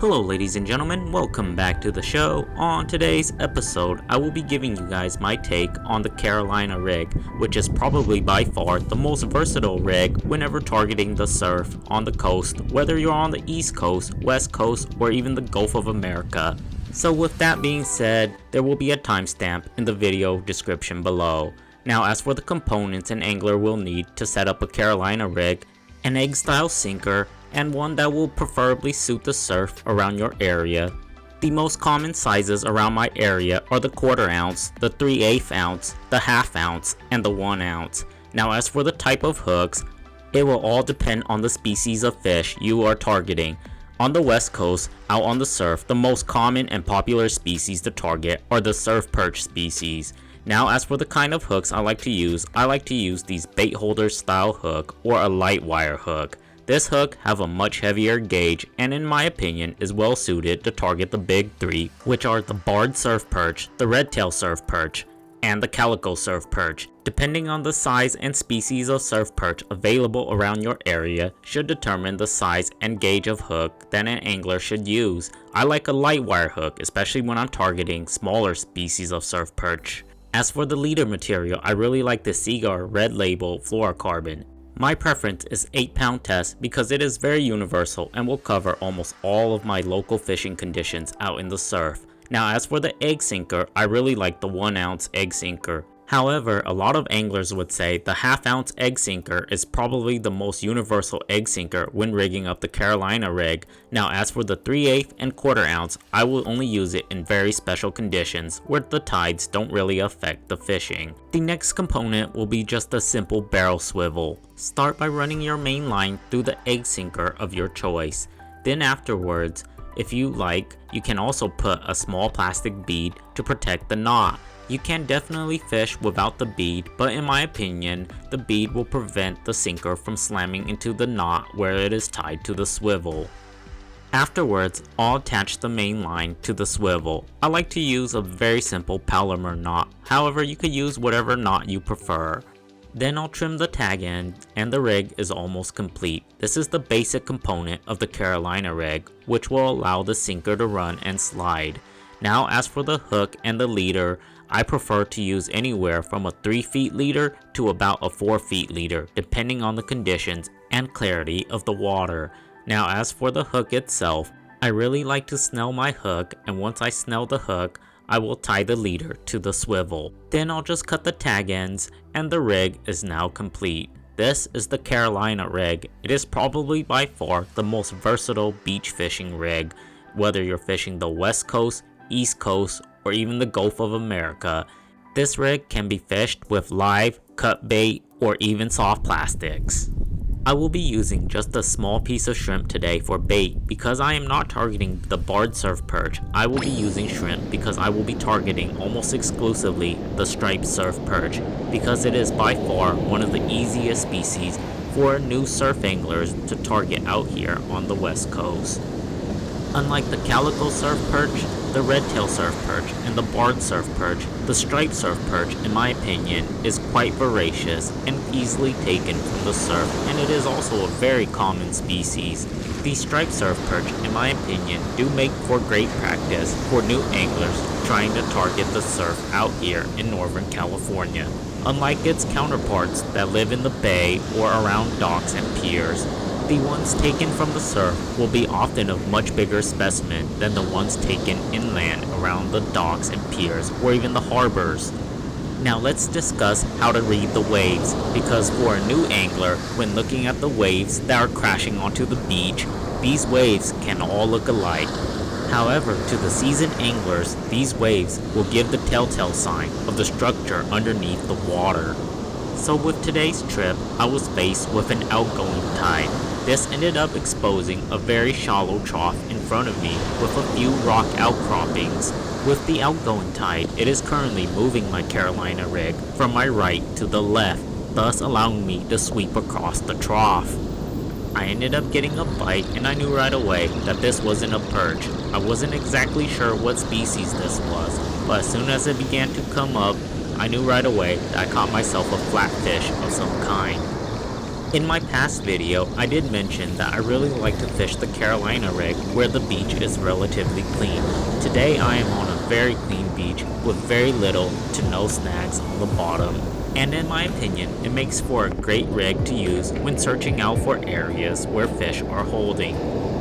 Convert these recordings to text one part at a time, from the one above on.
Hello ladies and gentlemen, welcome back to the show. On today's episode, I will be giving you guys my take on the Carolina rig, which is probably by far the most versatile rig whenever targeting the surf on the coast, whether you're on the East Coast, West Coast, or even the Gulf of America. So with that being said, there will be a timestamp in the video description below. Now as for the components an angler will need to set up a Carolina rig, an egg style sinker, and one that will preferably suit the surf around your area. The most common sizes around my area are the 1/4 ounce, the 3/8 ounce, the 1/2 ounce, and the 1 ounce. Now as for the type of hooks, it will all depend on the species of fish you are targeting. On the West Coast, out on the surf, the most common and popular species to target are the surf perch species. Now as for the kind of hooks I like to use these bait holder style hook or a light wire hook. This hook have a much heavier gauge and in my opinion is well suited to target the big three, which are the barred surf perch, the red-tailed surf perch, and the calico surf perch. Depending on the size and species of surf perch available around your area should determine the size and gauge of hook that an angler should use. I like a light wire hook, especially when I'm targeting smaller species of surf perch. As for the leader material, I really like the Seaguar Red Label fluorocarbon. My preference is 8-pound test because it is very universal and will cover almost all of my local fishing conditions out in the surf. Now as for the egg sinker, I really like the 1 ounce egg sinker. However, a lot of anglers would say the 1/2 ounce egg sinker is probably the most universal egg sinker when rigging up the Carolina rig. Now as for the 3/8 and 1/4 ounce, I will only use it in very special conditions where the tides don't really affect the fishing. The next component will be just a simple barrel swivel. Start by running your main line through the egg sinker of your choice. Then afterwards, if you like, you can also put a small plastic bead to protect the knot. You can definitely fish without the bead, but in my opinion, the bead will prevent the sinker from slamming into the knot where it is tied to the swivel. Afterwards, I'll attach the main line to the swivel. I like to use a very simple Palomar knot, however you could use whatever knot you prefer. Then I'll trim the tag end and the rig is almost complete. This is the basic component of the Carolina rig, which will allow the sinker to run and slide. Now as for the hook and the leader, I prefer to use anywhere from a 3 feet leader to about a 4 feet leader, depending on the conditions and clarity of the water. Now as for the hook itself, I really like to snell my hook, and once I snell the hook, I will tie the leader to the swivel. Then I'll just cut the tag ends and the rig is now complete. This is the Carolina rig. It is probably by far the most versatile beach fishing rig, whether you're fishing the West Coast, East Coast, or even the Gulf of America. This rig can be fished with live, cut bait, or even soft plastics. I will be using just a small piece of shrimp today for bait because I am not targeting the barred surf perch. I will be using shrimp because I will be targeting almost exclusively the striped surf perch because it is by far one of the easiest species for new surf anglers to target out here on the West Coast. Unlike the calico surf perch, the red-tailed surf perch, and the barred surf perch, the striped surf perch, in my opinion, is quite voracious and easily taken from the surf, and it is also a very common species. The striped surf perch, in my opinion, do make for great practice for new anglers trying to target the surf out here in Northern California. Unlike its counterparts that live in the bay or around docks and piers, the ones taken from the surf will be often of much bigger specimen than the ones taken inland around the docks and piers or even the harbors. Now let's discuss how to read the waves, because for a new angler, when looking at the waves that are crashing onto the beach, these waves can all look alike. However, to the seasoned anglers, these waves will give the telltale sign of the structure underneath the water. So with today's trip, I was faced with an outgoing tide. This ended up exposing a very shallow trough in front of me with a few rock outcroppings. With the outgoing tide, it is currently moving my Carolina rig from my right to the left, thus allowing me to sweep across the trough. I ended up getting a bite and I knew right away that this wasn't a perch. I wasn't exactly sure what species this was, but as soon as it began to come up, I knew right away that I caught myself a flatfish of some kind. In my past video, I did mention that I really like to fish the Carolina rig where the beach is relatively clean. Today I am on a very clean beach with very little to no snags on the bottom. And in my opinion, it makes for a great rig to use when searching out for areas where fish are holding.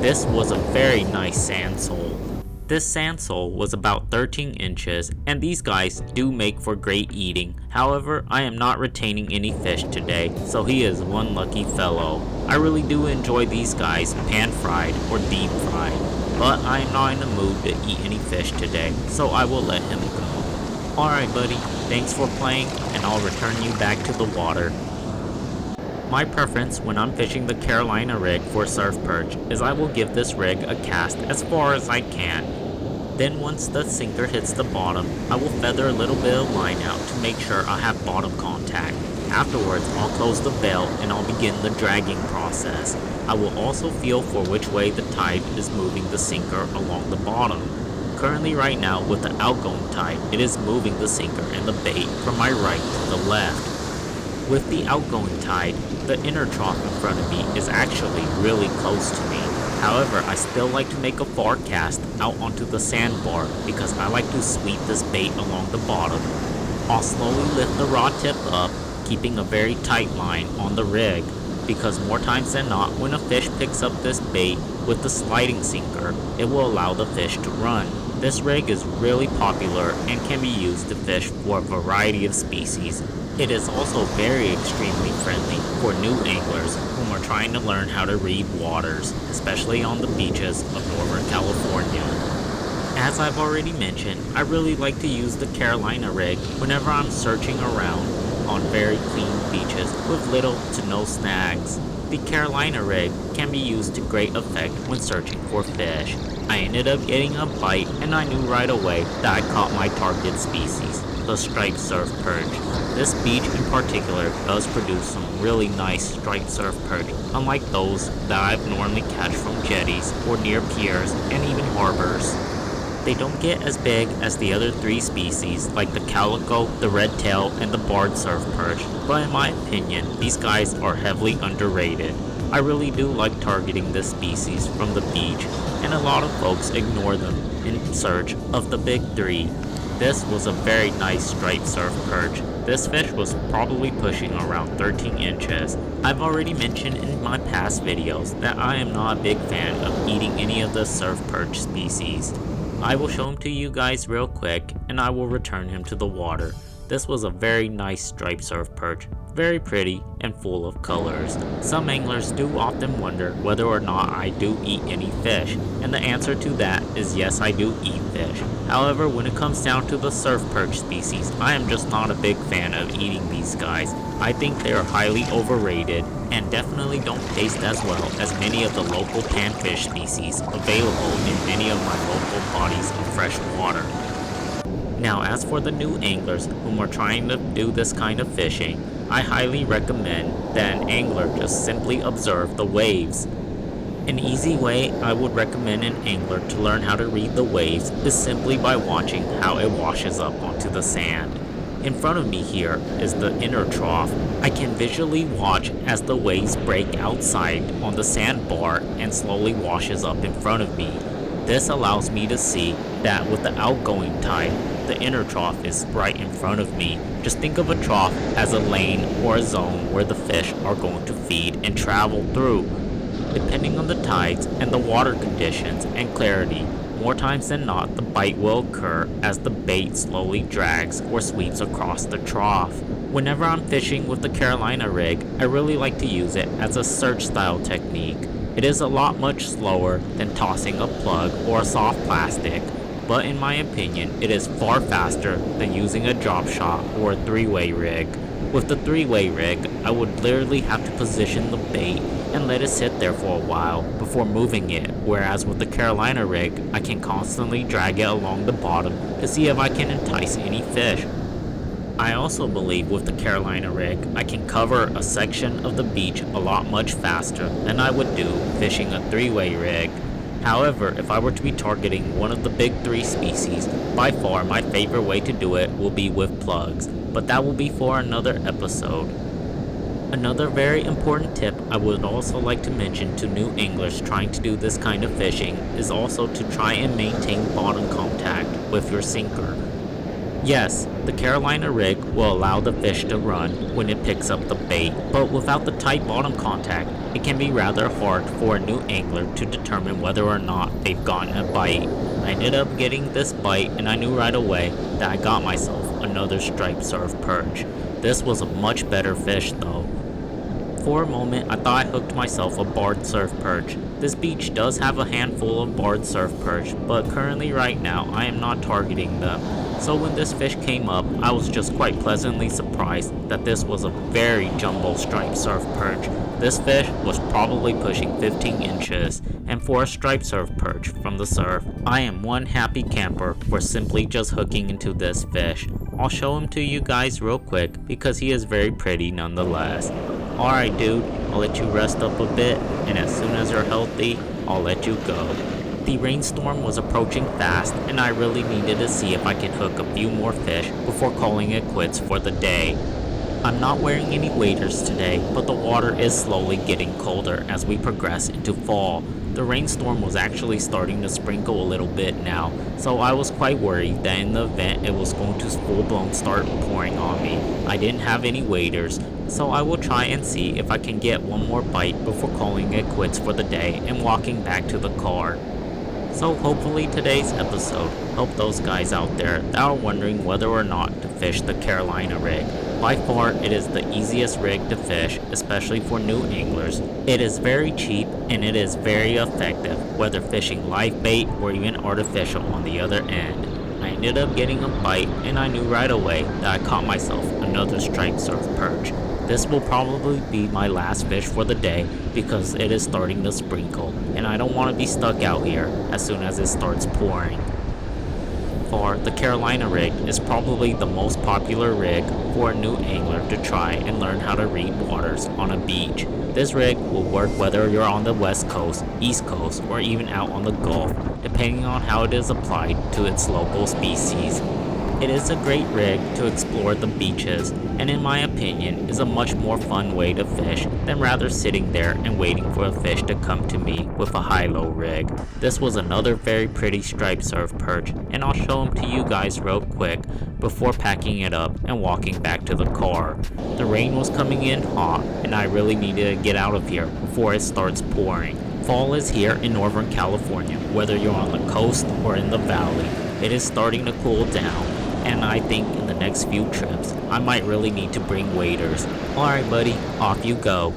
This was a very nice sand sole. This sand sole was about 13 inches, and these guys do make for great eating. However, I am not retaining any fish today, so he is one lucky fellow. I really do enjoy these guys pan fried or deep fried, but I am not in the mood to eat any fish today, so I will let him go. Alright buddy, thanks for playing, and I'll return you back to the water. My preference when I'm fishing the Carolina rig for surf perch is I will give this rig a cast as far as I can. Then once the sinker hits the bottom, I will feather a little bit of line out to make sure I have bottom contact. Afterwards, I'll close the bail and I'll begin the dragging process. I will also feel for which way the tide is moving the sinker along the bottom. Currently right now with the outgoing tide, it is moving the sinker and the bait from my right to the left. With the outgoing tide, the inner trough in front of me is actually really close to me. However, I still like to make a far cast out onto the sandbar because I like to sweep this bait along the bottom. I'll slowly lift the rod tip up, keeping a very tight line on the rig, because more times than not, when a fish picks up this bait with the sliding sinker, it will allow the fish to run. This rig is really popular and can be used to fish for a variety of species. It is also very extremely friendly for new anglers whom are trying to learn how to read waters, especially on the beaches of Northern California. As I've already mentioned, I really like to use the Carolina rig whenever I'm searching around on very clean beaches with little to no snags. The Carolina rig can be used to great effect when searching for fish. I ended up getting a bite and I knew right away that I caught my target species, the Striped Surfperch. This beach in particular does produce some really nice Striped Surfperch, unlike those that I've normally catch from jetties or near piers and even harbors. They don't get as big as the other three species like the calico, the redtail, and the barred surf perch, but in my opinion, these guys are heavily underrated. I really do like targeting this species from the beach, and a lot of folks ignore them in search of the big three. This was a very nice striped surf perch. This fish was probably pushing around 13 inches. I've already mentioned in my past videos that I am not a big fan of eating any of the surf perch species. I will show him to you guys real quick and I will return him to the water. This was a very nice striped surf perch, very pretty and full of colors. Some anglers do often wonder whether or not I do eat any fish, and the answer to that is yes, I do eat fish. However, when it comes down to the surf perch species, I am just not a big fan of eating these guys. I think they are highly overrated and definitely don't taste as well as many of the local panfish species available in many of my local bodies of fresh water. Now, as for the new anglers whom are trying to do this kind of fishing, I highly recommend that an angler just simply observe the waves. An easy way I would recommend an angler to learn how to read the waves is simply by watching how it washes up onto the sand. In front of me here is the inner trough. I can visually watch as the waves break outside on the sandbar and slowly washes up in front of me. This allows me to see that with the outgoing tide, the inner trough is right in front of me. Just think of a trough as a lane or a zone where the fish are going to feed and travel through. Depending on the tides and the water conditions and clarity, more times than not the bite will occur as the bait slowly drags or sweeps across the trough. Whenever I'm fishing with the Carolina rig, I really like to use it as a search style technique. It is a lot much slower than tossing a plug or a soft plastic, but in my opinion, it is far faster than using a drop shot or a three-way rig. With the three-way rig, I would literally have to position the bait and let it sit there for a while before moving it, whereas with the Carolina rig, I can constantly drag it along the bottom to see if I can entice any fish. I also believe with the Carolina rig, I can cover a section of the beach a lot much faster than I would do fishing a three-way rig. However, if I were to be targeting one of the big three species, by far my favorite way to do it will be with plugs, but that will be for another episode. Another very important tip I would also like to mention to new anglers trying to do this kind of fishing is also to try and maintain bottom contact with your sinker. Yes, the Carolina rig will allow the fish to run when it picks up the bait, but without the tight bottom contact, it can be rather hard for a new angler to determine whether or not they've gotten a bite. I ended up getting this bite and I knew right away that I got myself another striped surfperch. This was a much better fish though. For a moment, I thought I hooked myself a barred surfperch. This beach does have a handful of barred surfperch, but currently right now I am not targeting them. So when this fish came up, I was just quite pleasantly surprised that this was a very jumbo striped surfperch. This fish was probably pushing 15 inches, and for a striped surfperch from the surf, I am one happy camper for simply just hooking into this fish. I'll show him to you guys real quick because he is very pretty nonetheless. Alright dude, I'll let you rest up a bit, and as soon as you're healthy, I'll let you go. The rainstorm was approaching fast, and I really needed to see if I could hook a few more fish before calling it quits for the day. I'm not wearing any waders today, but the water is slowly getting colder as we progress into fall. The rainstorm was actually starting to sprinkle a little bit now, so I was quite worried that in the event it was going to full-blown start pouring on me. I didn't have any waders, so I will try and see if I can get one more bite before calling it quits for the day and walking back to the car. So hopefully today's episode helped those guys out there that are wondering whether or not to fish the Carolina rig. By far, it is the easiest rig to fish, especially for new anglers. It is very cheap and it is very effective, whether fishing live bait or even artificial on the other end. I ended up getting a bite and I knew right away that I caught myself another striped surfperch. This will probably be my last fish for the day because it is starting to sprinkle and I don't want to be stuck out here as soon as it starts pouring. The Carolina rig is probably the most popular rig for a new angler to try and learn how to read waters on a beach. This rig will work whether you're on the west coast, east coast, or even out on the Gulf, depending on how it is applied to its local species. It is a great rig to explore the beaches, and in my opinion is a much more fun way to fish than rather sitting there and waiting for a fish to come to me with a high-low rig. This was another very pretty striped surfperch, and I'll show them to you guys real quick before packing it up and walking back to the car. The rain was coming in hot, and I really needed to get out of here before it starts pouring. Fall is here in Northern California, whether you're on the coast or in the valley. It is starting to cool down. And I think in the next few trips, I might really need to bring waders. Alright buddy, off you go.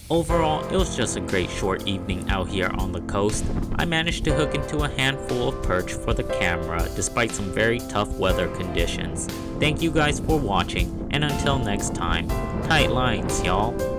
Overall, it was just a great short evening out here on the coast. I managed to hook into a handful of perch for the camera despite some very tough weather conditions. Thank you guys for watching, and until next time, tight lines y'all.